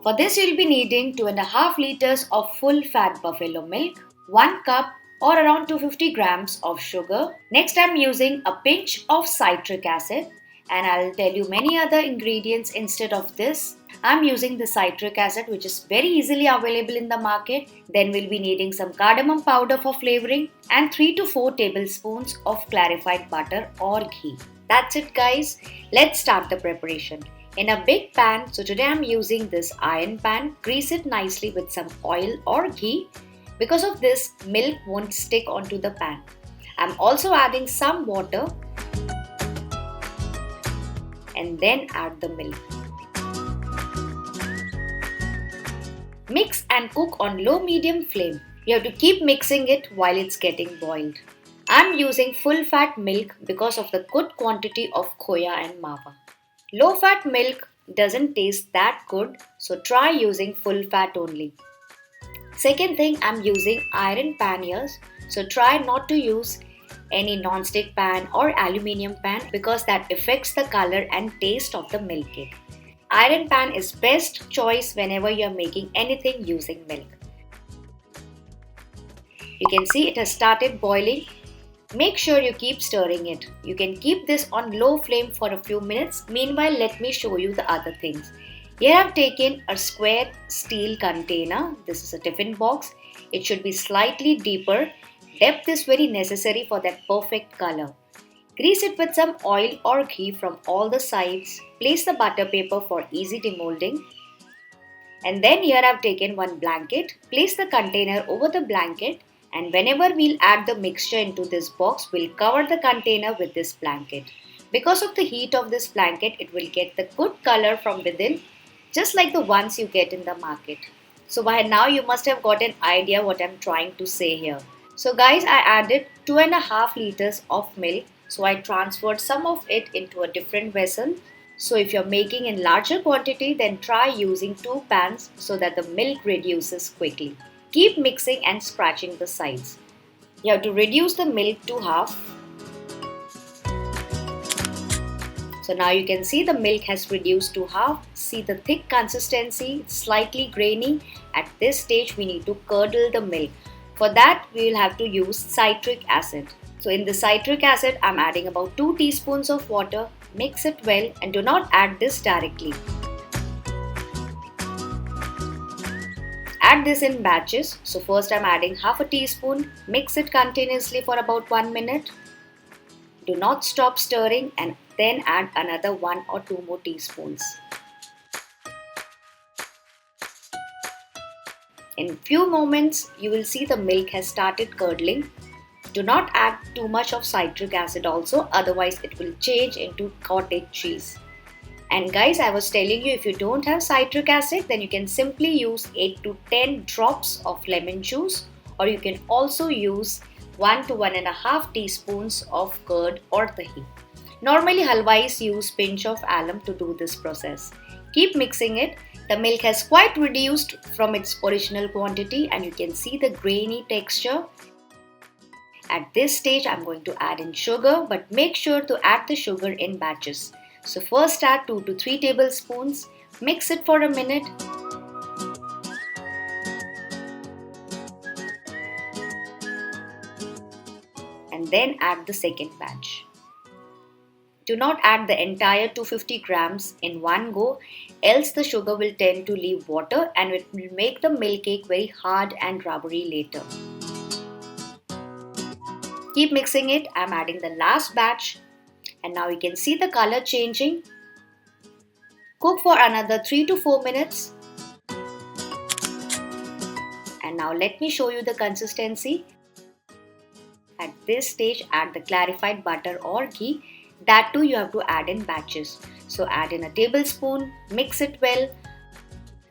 For this, you'll be needing 2.5 liters of full fat buffalo milk, 1 cup or around 250 grams of sugar. Next, I'm using a pinch of citric acid, and I'll tell you many other ingredients instead of this. I'm using the citric acid, which is very easily available in the market. Then we'll be needing some cardamom powder for flavoring and 3 to 4 tablespoons of clarified butter or ghee. That's it, guys. Let's start the preparation. In a big pan, so today I'm using this iron pan, grease it nicely with some oil or ghee. Because of this, milk won't stick onto the pan. I'm also adding some water and then add the milk. Mix and cook on low-medium flame. You have to keep mixing it while it's getting boiled. I'm using full fat milk because of the good quantity of khoya and mawa. Low fat milk doesn't taste that good, so try using full fat only. Second thing, I'm using iron pan here, so try not to use any non-stick pan or aluminium pan because that affects the color and taste of the milk cake. Iron pan is best choice whenever you are making anything using milk. You can see it has started boiling. Make sure you keep stirring it. You can keep this on low flame for a few minutes. Meanwhile, let me show you the other things. Here I've taken a square steel container. This is a tiffin box. It should be slightly deeper. Depth is very necessary for that perfect color. Grease it with some oil or ghee from all the sides. Place the butter paper for easy demolding. And then here I've taken one blanket. Place the container over the blanket. And whenever we'll add the mixture into this box, we'll cover the container with this blanket. Because of the heat of this blanket, it will get the good color from within, just like the ones you get in the market. So by now you must have got an idea what I'm trying to say here. So guys, I added 2.5 liters of milk. So I transferred some of it into a different vessel. So if you're making in larger quantity, then try using 2 pans so that the milk reduces quickly. Keep mixing and scratching the sides. You have to reduce the milk to half. So now you can see the milk has reduced to half. See the thick consistency, it's slightly grainy. At this stage, we need to curdle the milk. For that, we will have to use citric acid. So in the citric acid, I'm adding about 2 teaspoons of water. Mix it well and do not add this directly. Add this in batches. So first I'm adding half a teaspoon. Mix it continuously for about 1 minute. Do not stop stirring and then add another 1 or 2 more teaspoons. In few moments, you will see the milk has started curdling. Do not add too much of citric acid also, otherwise it will change into cottage cheese. And guys, I was telling you, if you don't have citric acid, then you can simply use 8 to 10 drops of lemon juice, or you can also use 1 to 1.5 teaspoons of curd or dahi. Normally, halwais use pinch of alum to do this process. Keep mixing it. The milk has quite reduced from its original quantity and you can see the grainy texture. At this stage, I'm going to add in sugar, but make sure to add the sugar in batches. So first add 2 to 3 tablespoons, mix it for a minute. And then add the second batch. Do not add the entire 250 grams in one go, else the sugar will tend to leave water and it will make the milk cake very hard and rubbery later. Keep mixing it. I'm adding the last batch. And now you can see the color changing. Cook for another 3 to 4 minutes. And now let me show you the consistency. At this stage, add the clarified butter or ghee. That too you have to add in batches. So add in a tablespoon, mix it well.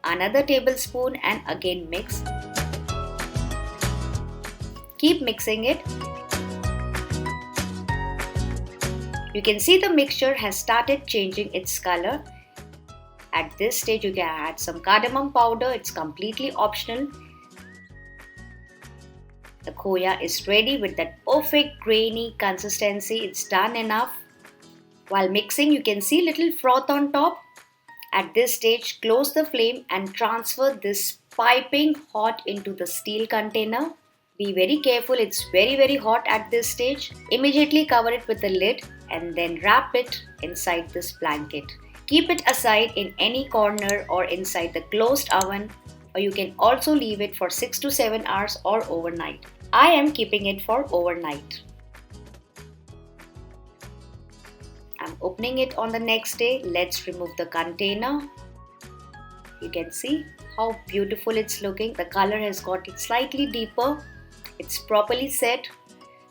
Another tablespoon and again mix. Keep mixing it. You can see the mixture has started changing its color. At this stage, you can add some cardamom powder. It's completely optional. The khoya is ready with that perfect grainy consistency. It's done enough. While mixing, you can see little froth on top. At this stage, close the flame and transfer this piping hot into the steel container. Be very careful, it's very hot at this stage. Immediately cover it with the lid and then wrap it inside this blanket. Keep it aside in any corner or inside the closed oven, or you can also leave it for 6 to 7 hours or overnight. I am keeping it for overnight. I'm opening it on the next day. Let's remove the container. You can see how beautiful it's looking. The color has got it slightly deeper. It's properly set.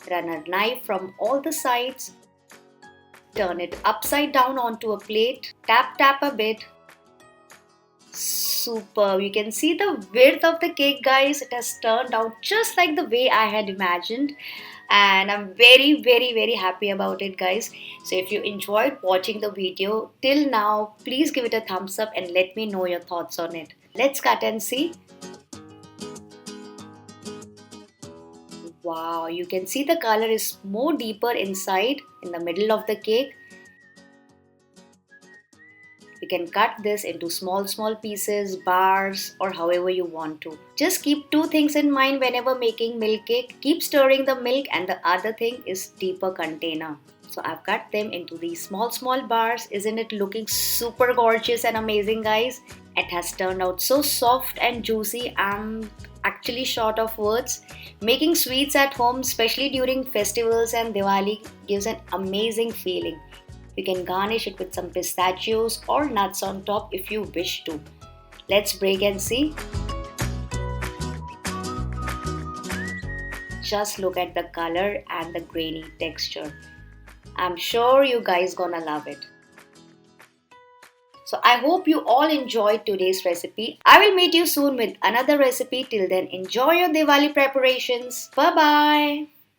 Run a knife from all the sides. Turn it upside down onto a plate. Tap a bit. Superb. You can see the width of the cake, guys. It has turned out just like the way I had imagined. And I'm very happy about it, guys. So if you enjoyed watching the video till now, please give it a thumbs up and let me know your thoughts on it. Let's cut and see. Wow, you can see the color is more deeper inside in the middle of the cake. You can cut this into small pieces, bars, or however you want to. Just keep two things in mind whenever making milk cake. Keep stirring the milk, and the other thing is deeper container. So I've cut them into these small bars. Isn't it looking super gorgeous and amazing, guys? It has turned out so soft and juicy. I'm actually short of words. Making sweets at home, especially during festivals and Diwali, gives an amazing feeling. You can garnish it with some pistachios or nuts on top if you wish to. Let's break and see. Just look at the color and the grainy texture. I'm sure you guys gonna love it. So I hope you all enjoyed today's recipe. I will meet you soon with another recipe. Till then, enjoy your Diwali preparations. Bye bye.